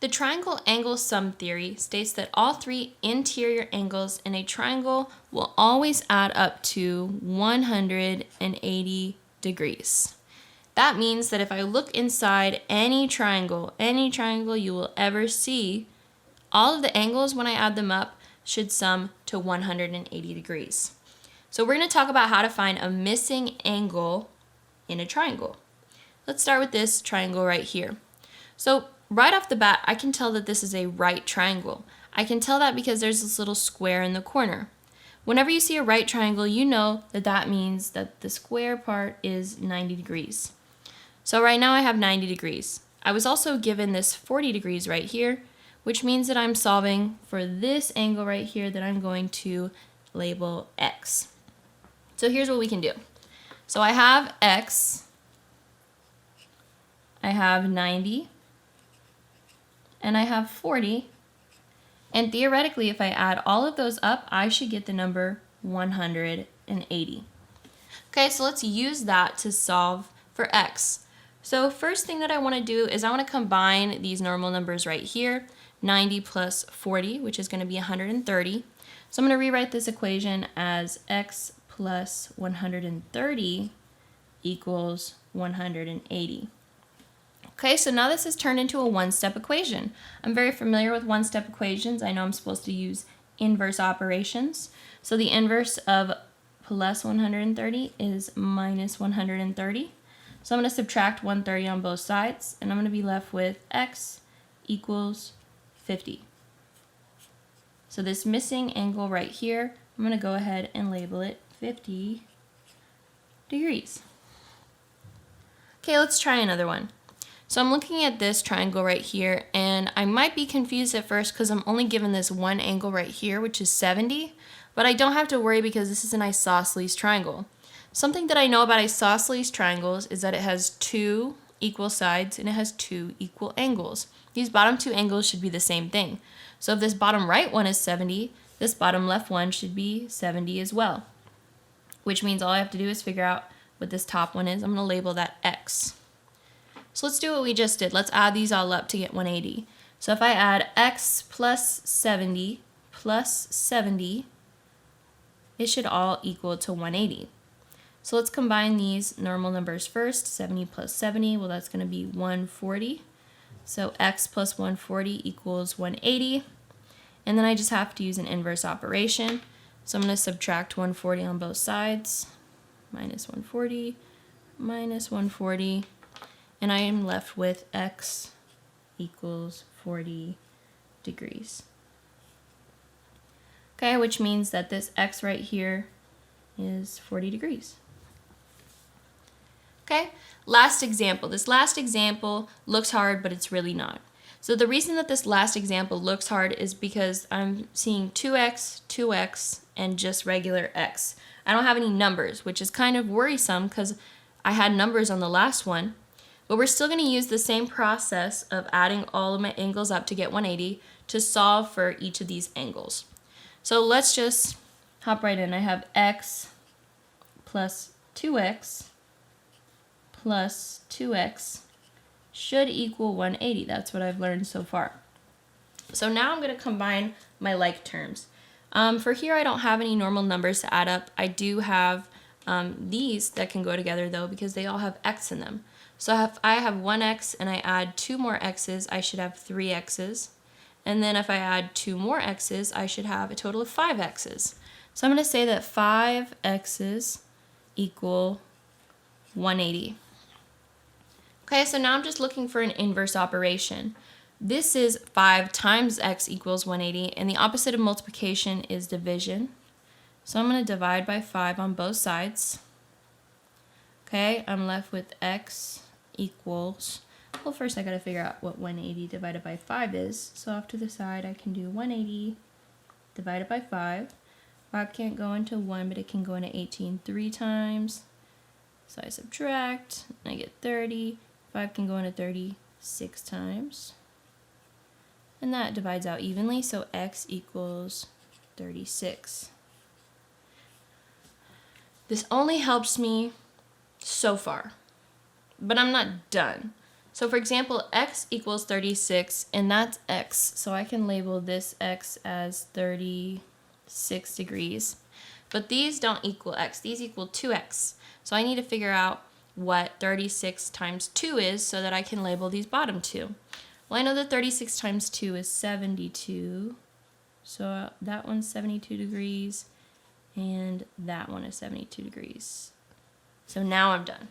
The triangle angle sum theory states that all three interior angles in a triangle will always add up to 180 degrees. That means that if I look inside any triangle you will ever see, all of the angles when I add them up should sum to 180 degrees. So we're going to talk about how to find a missing angle in a triangle. Let's start with this triangle right here. So right off the bat, I can tell that this is a right triangle. I can tell that because there's this little square in the corner. Whenever you see a right triangle, you know that that means that the square part is 90 degrees. So right now I have 90 degrees. I was also given this 40 degrees right here, which means that I'm solving for this angle right here that I'm going to label X. So here's what we can do. So I have X, I have 90, and I have 40, and theoretically if I add all of those up, I should get the number 180. Okay, so let's use that to solve for X. So first thing that I want to do is I want to combine these normal numbers right here, 90 plus 40, which is going to be 130. So I'm going to rewrite this equation as X plus 130 equals 180. Okay, so now this has turned into a one-step equation. I'm very familiar with one-step equations. I know I'm supposed to use inverse operations. So the inverse of plus 130 is minus 130. So I'm going to subtract 130 on both sides, and I'm going to be left with X equals 50. So this missing angle right here, I'm going to go ahead and label it 50 degrees. Okay, let's try another one. So I'm looking at this triangle right here, and I might be confused at first because I'm only given this one angle right here, which is 70, but I don't have to worry because this is an isosceles triangle. Something that I know about isosceles triangles is that it has two equal sides and it has two equal angles. These bottom two angles should be the same thing. So if this bottom right one is 70, this bottom left one should be 70 as well, which means all I have to do is figure out what this top one is. I'm going to label that X. So let's do what we just did. Let's add these all up to get 180. So if I add X plus 70 plus 70, it should all equal to 180. So let's combine these normal numbers first. 70 plus 70, well, that's going to be 140. So X plus 140 equals 180. And then I just have to use an inverse operation. So I'm going to subtract 140 on both sides. Minus 140, minus 140. And I am left with X equals 40 degrees. Okay, which means that this X right here is 40 degrees. Okay, last example. This last example looks hard, but it's really not. So the reason that this last example looks hard is because I'm seeing 2x, 2x, and just regular x. I don't have any numbers, which is kind of worrisome because I had numbers on the last one. But we're still going to use the same process of adding all of my angles up to get 180 to solve for each of these angles. So let's just hop right in. I have x plus 2x plus 2x should equal 180. That's what I've learned so far. So now I'm going to combine my like terms. For here, I don't have any normal numbers to add up. I do have these that can go together, though, because they all have x in them. So if I have 1x and I add 2 more x's, I should have 3 x's. And then if I add 2 more x's, I should have a total of 5 x's. So I'm going to say that 5 x's equal 180. Okay, so now I'm just looking for an inverse operation. This is 5 times x equals 180, and the opposite of multiplication is division. So I'm going to divide by 5 on both sides. Okay, I'm left with x equals, well, first I got to figure out what 180 divided by 5 is. So off to the side, I can do 180 divided by 5. 5 can't go into 1, but it can go into 18 3 times. So I subtract, and I get 30. 5 can go into 30 6 times. And that divides out evenly, so x equals 36. This only helps me so far, but I'm not done. So for example, x equals 36, and that's x. So I can label this x as 36 degrees. But these don't equal x. These equal 2x. So I need to figure out what 36 times 2 is so that I can label these bottom two. Well, I know that 36 times 2 is 72. So that one's 72 degrees, and that one is 72 degrees. So now I'm done.